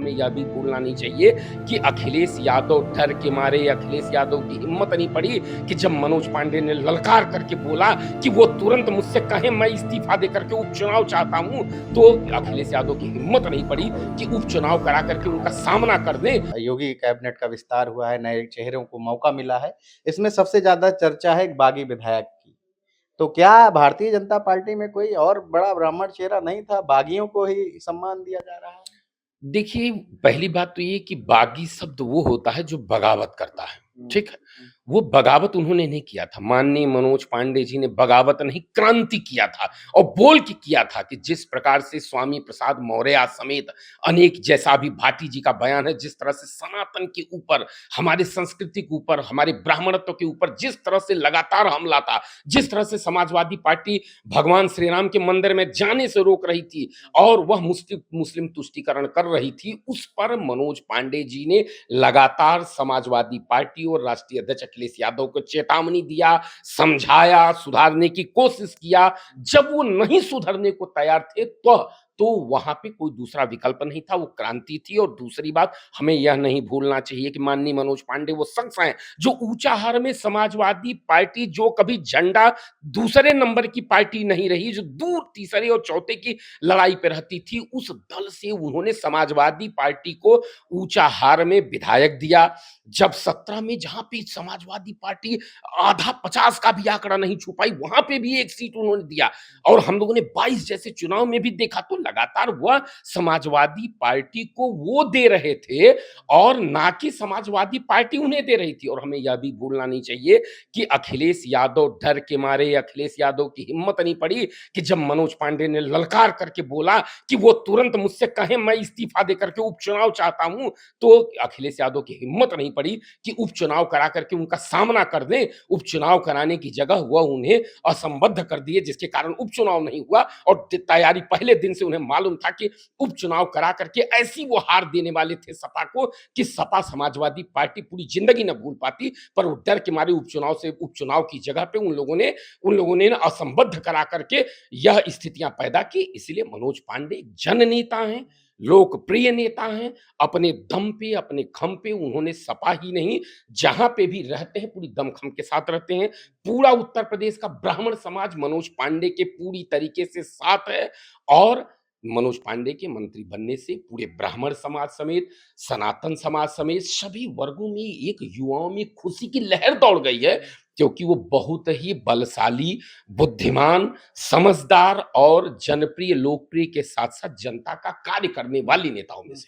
हमें यह भी भूलना नहीं चाहिए कि अखिलेश यादव डर के मारे, अखिलेश यादव की हिम्मत नहीं पड़ी कि जब मनोज पांडे ने ललकार करके बोला कि वो तुरंत मुझसे कहें मैं इस्तीफा दे करके उपचुनाव चाहता हूं, तो अखिलेश यादव की हिम्मत नहीं पड़ी कि उपचुनाव करा करके उनका सामना कर दें। योगी कैबिनेट का विस्तार हुआ है, नए चेहरों को मौका मिला है। इसमें सबसे ज़्यादा चर्चा है एक बागी विधायक की। तो क्या भारतीय जनता पार्टी में कोई और बड़ा ब्राह्मण चेहरा नहीं था? बागियों को ही सम्मान दिया जा रहा है? देखिए, पहली बात तो ये कि बागी शब्द वो होता है जो बगावत करता है, हुँ, ठीक है? हुँ। वो बगावत उन्होंने नहीं किया था। माननीय मनोज पांडे जी ने बगावत नहीं, क्रांति किया था और बोल के किया था कि जिस प्रकार से स्वामी प्रसाद मौर्य समेत अनेक, जैसा अभी भाटी जी का बयान है, जिस तरह से सनातन के ऊपर, हमारे संस्कृति के ऊपर, हमारे ब्राह्मणत्व के ऊपर जिस तरह से लगातार हमला था, जिस तरह से समाजवादी पार्टी भगवान श्री राम के मंदिर में जाने से रोक रही थी और वह मुस्लिम मुस्लिम तुष्टीकरण कर रही थी, उस पर मनोज पांडे जी ने लगातार समाजवादी पार्टी और राष्ट्रीय अध्यक्ष अखिलेश यादव को चेतावनी दिया, समझाया, सुधारने की कोशिश किया। जब वो नहीं सुधरने को तैयार थे तो वहां पे कोई दूसरा विकल्प नहीं था, वो क्रांति थी। और दूसरी बात, हमें यह नहीं भूलना चाहिए कि माननीय मनोज पांडे वो शख्स हैं जो ऊंचाहार में समाजवादी पार्टी, जो कभी झंडा दूसरे नंबर की पार्टी नहीं रही, जो दूर तीसरे और चौथे की लड़ाई पे रहती थी, उस दल से उन्होंने समाजवादी पार्टी को ऊंचाहार में विधायक दिया। जब 17 में जहां पे समाजवादी पार्टी आधा 50 का भी आंकड़ा नहीं छू पाई, वहां पे भी एक सीट उन्होंने दिया। और हम लोगों ने 22 जैसे चुनाव में भी देखा, तो लगातार वह समाजवादी पार्टी को वो दे रहे थे और ना कि समाजवादी पार्टी उन्हें दे रही थी। और हमें यह भी भूलना नहीं चाहिए कि अखिलेश यादव डर के मारे, अखिलेश यादव की हिम्मत नहीं पड़ी कि जब मनोज पांडे ने ललकार करके बोला कि वो तुरंत मुझसे कहें मैं इस्तीफा दे करके उपचुनाव चाहता हूं, तो अखिलेश यादव की हिम्मत नहीं पड़ी कि उपचुनाव करा करके उनका सामना कर दें। उपचुनाव कराने की जगह वह उन्हें असंबद्ध कर दिए, जिसके कारण उपचुनाव नहीं हुआ। और तैयारी पहले दिन से उन्हें मालूम था कि उपचुनाव करा करके ऐसी वो हार देने वाले थे सपा को कि सपा समाजवादी पार्टी पूरी जिंदगी न भूल पाती। पर वो डर के मारे उपचुनाव की जगह पे उन लोगों ने ना असंबद्ध करा करके यह स्थितियां पैदा की। इसलिए मनोज पांडे जन नेता हैं, लोकप्रिय नेता हैं। अपने दम पे, अपने खम पे उन्होंने सपा ही नहीं, जहां पे भी रहते हैं पूरी दमखम के साथ रहते हैं। पूरा उत्तर प्रदेश का ब्राह्मण समाज मनोज पांडे के पूरी तरीके से साथ है। और मनोज पांडे के मंत्री बनने से पूरे ब्राह्मण समाज समेत, सनातन समाज समेत सभी वर्गों में एक युवाओं में खुशी की लहर दौड़ गई है, क्योंकि वो बहुत ही बलशाली, बुद्धिमान, समझदार और जनप्रिय, लोकप्रिय के साथ साथ जनता का कार्य करने वाले नेताओं में से